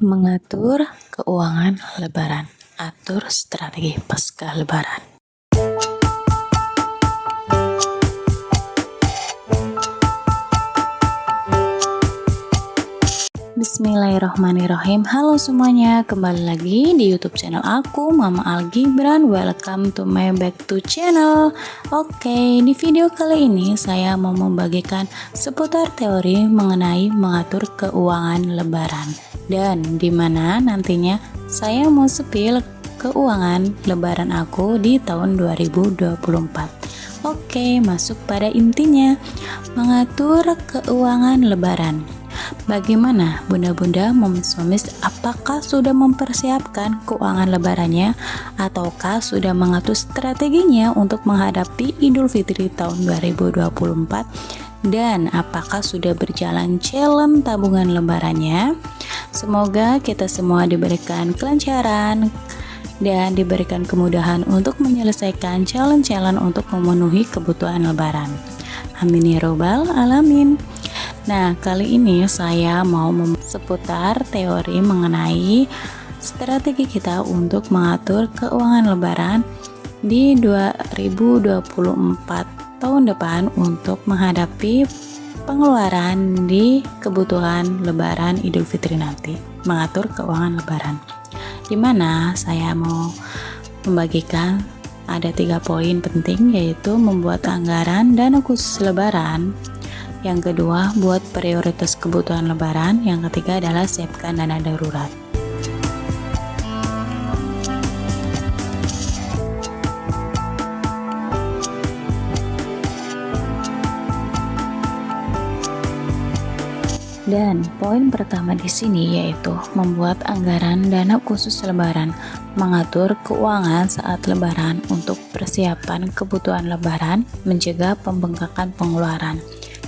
Mengatur keuangan Lebaran, atur strategi pasca Lebaran. Bismillahirrahmanirrahim. Halo semuanya, kembali lagi di YouTube channel aku, Mama Al Gibran. Welcome to my back to channel. Oke, di video kali ini saya mau membagikan seputar teori mengenai mengatur keuangan Lebaran, dan dimana nantinya saya mau spill keuangan Lebaran aku di tahun 2024. Oke, masuk pada intinya, mengatur keuangan Lebaran. Bagaimana bunda-bunda, momis-momis, apakah sudah mempersiapkan keuangan lebarannya ataukah sudah mengatur strateginya untuk menghadapi Idul Fitri tahun 2024, dan apakah sudah berjalan challenge tabungan lebarannya? Semoga kita semua diberikan kelancaran dan diberikan kemudahan untuk menyelesaikan challenge-challenge untuk memenuhi kebutuhan lebaran. Amin ya robbal alamin. Nah, kali ini saya mau seputar teori mengenai strategi kita untuk mengatur keuangan lebaran di 2024 tahun depan untuk menghadapi pengeluaran di kebutuhan lebaran Idul Fitri nanti. Mengatur keuangan lebaran, dimana saya mau membagikan ada 3 poin penting, yaitu membuat anggaran dana khusus lebaran. Yang kedua, buat prioritas kebutuhan lebaran. Yang ketiga adalah siapkan dana darurat. Dan poin pertama di sini yaitu membuat anggaran dana khusus lebaran, mengatur keuangan saat lebaran untuk persiapan kebutuhan lebaran, mencegah pembengkakan pengeluaran.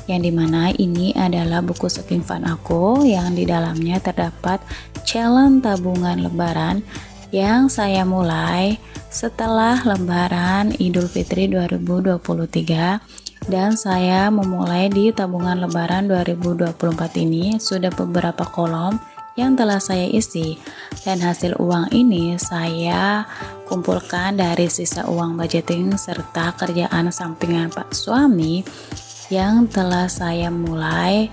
Yang dimana ini adalah buku saving fund aku yang di dalamnya terdapat challenge tabungan lebaran yang saya mulai setelah lebaran Idul Fitri 2023, dan saya memulai di tabungan lebaran 2024 ini sudah beberapa kolom yang telah saya isi, dan hasil uang ini saya kumpulkan dari sisa uang budgeting serta kerjaan sampingan Pak suami yang telah saya mulai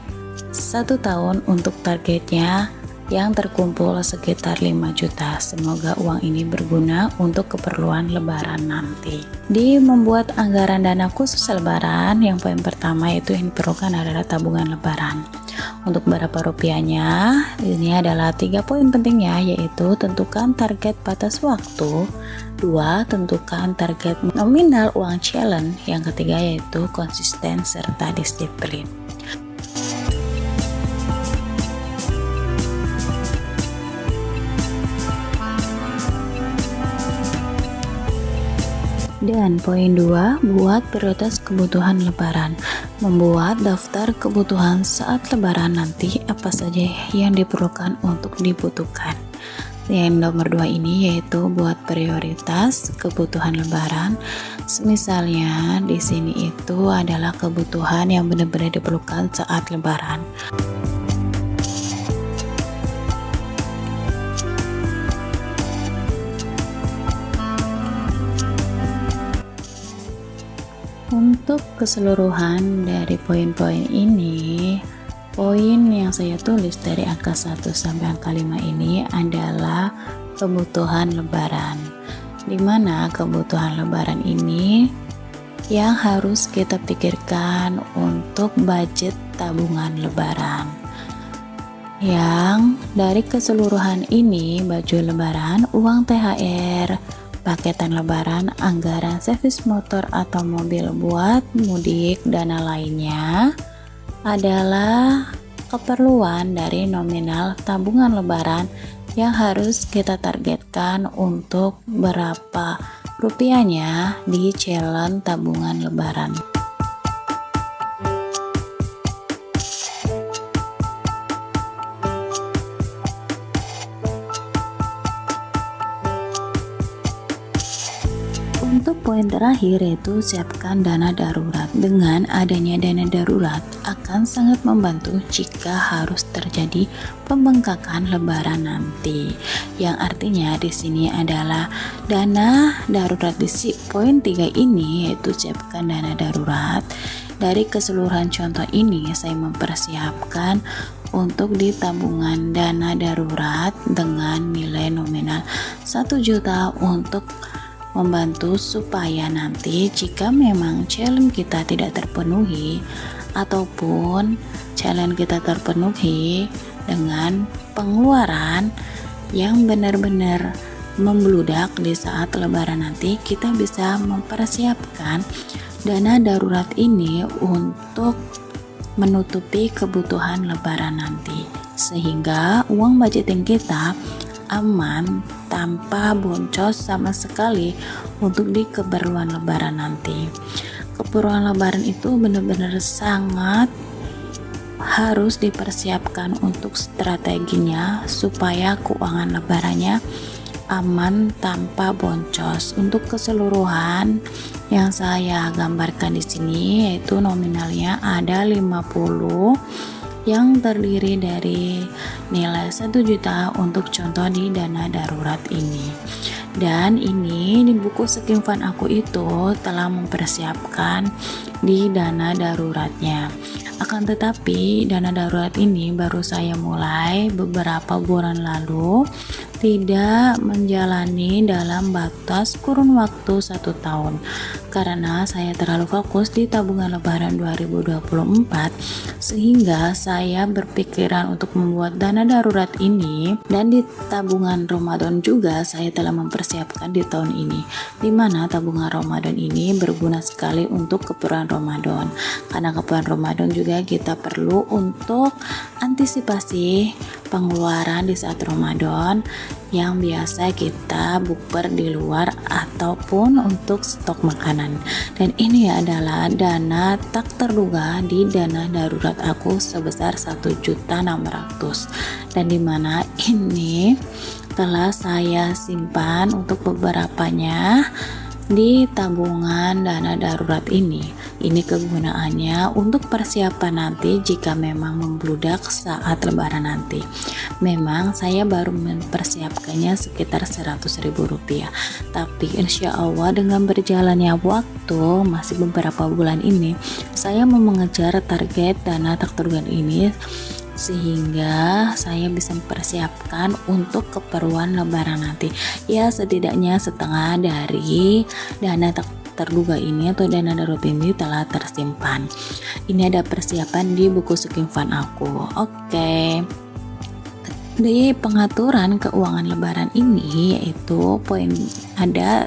1 tahun untuk targetnya yang terkumpul sekitar 5 juta. Semoga uang ini berguna untuk keperluan lebaran nanti. Di membuat anggaran dana khusus lebaran, yang poin pertama itu yang diperlukan adalah tabungan lebaran. Untuk berapa rupiahnya, ini adalah 3 poin pentingnya, yaitu tentukan target batas waktu, 2, tentukan target nominal uang challenge, yang ketiga yaitu konsisten serta disiplin. Dan poin 2, buat prioritas kebutuhan lebaran. Membuat daftar kebutuhan saat lebaran nanti apa saja yang diperlukan untuk dibutuhkan. Yang nomor 2 ini yaitu buat prioritas kebutuhan lebaran. Misalnya di sini itu adalah kebutuhan yang benar-benar diperlukan saat lebaran. Untuk keseluruhan dari poin-poin ini, poin yang saya tulis dari angka 1 sampai angka 5 ini adalah kebutuhan lebaran, dimana kebutuhan lebaran ini yang harus kita pikirkan untuk budget tabungan lebaran. Yang dari keseluruhan ini, baju lebaran, uang THR, paketan lebaran, anggaran servis motor atau mobil buat mudik, dana lainnya adalah keperluan dari nominal tabungan lebaran yang harus kita targetkan untuk berapa rupiahnya di challenge tabungan lebaran. Untuk poin terakhir yaitu siapkan dana darurat. Dengan adanya dana darurat akan sangat membantu jika harus terjadi pembengkakan lebaran nanti. Yang artinya di sini adalah dana darurat di poin 3 ini yaitu siapkan dana darurat. Dari keseluruhan contoh ini saya mempersiapkan untuk di tabungan dana darurat dengan nilai nominal 1 juta untuk membantu supaya nanti jika memang challenge kita tidak terpenuhi ataupun challenge kita terpenuhi dengan pengeluaran yang benar-benar membludak di saat lebaran nanti, kita bisa mempersiapkan dana darurat ini untuk menutupi kebutuhan lebaran nanti, sehingga uang budgeting kita aman tanpa boncos sama sekali untuk di keperluan lebaran nanti. Keperluan lebaran itu benar-benar sangat harus dipersiapkan untuk strateginya supaya keuangan lebarannya aman tanpa boncos. Untuk keseluruhan yang saya gambarkan di sini yaitu nominalnya ada 50 yang terdiri dari nilai 1 juta untuk contoh di dana darurat ini. Dan ini di buku Scheme Fund aku itu telah mempersiapkan di dana daruratnya. Akan tetapi dana darurat ini baru saya mulai beberapa bulan lalu, tidak menjalani dalam batas kurun waktu 1 tahun karena saya terlalu fokus di tabungan lebaran 2024, sehingga saya berpikiran untuk membuat dana darurat ini. Dan di tabungan Ramadan juga saya telah mempersiapkan di tahun ini, di mana tabungan Ramadan ini berguna sekali untuk keperluan Ramadan, karena keperluan Ramadan juga kita perlu untuk antisipasi pengeluaran di saat Ramadan yang biasa kita bukber di luar ataupun untuk stok makanan. Dan ini adalah dana tak terduga di dana darurat aku sebesar 1.600.000, dan dimana ini telah saya simpan untuk beberapanya di tabungan dana darurat ini. Ini kegunaannya untuk persiapan nanti jika memang membludak saat lebaran nanti. Memang saya baru mempersiapkannya sekitar Rp100.000, tapi insya Allah dengan berjalannya waktu masih beberapa bulan ini, saya mau mengejar target dana tak terduga ini, sehingga saya bisa mempersiapkan untuk keperluan lebaran nanti. Ya, setidaknya setengah dari dana tak terduga ini atau dana darurat ini telah tersimpan. Ini ada persiapan di buku Scheme Fund aku. Oke. Di pengaturan keuangan lebaran ini yaitu poin ada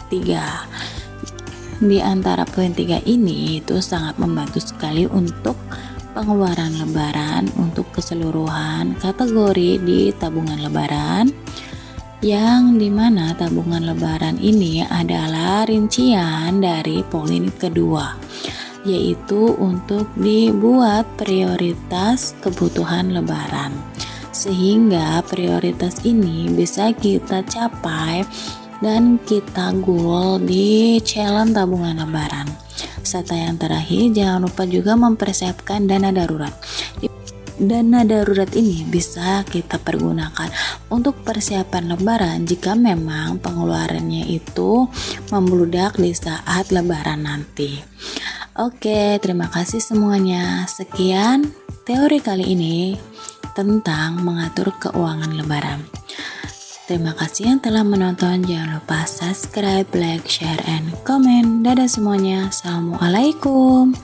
3. Di antara poin 3 ini itu sangat membantu sekali untuk pengeluaran lebaran untuk keseluruhan kategori di tabungan lebaran, yang dimana tabungan lebaran ini adalah rincian dari poin kedua, yaitu untuk dibuat prioritas kebutuhan lebaran, sehingga prioritas ini bisa kita capai dan kita goal di challenge tabungan lebaran. Serta yang terakhir, jangan lupa juga mempersiapkan dana darurat. Dana darurat ini bisa kita pergunakan untuk persiapan lebaran jika memang pengeluarannya itu membludak di saat lebaran nanti. Oke, terima kasih semuanya. Sekian teori kali ini tentang mengatur keuangan lebaran. Terima kasih yang telah menonton. Jangan lupa subscribe, like, share, and comment. Dadah semuanya. Assalamualaikum.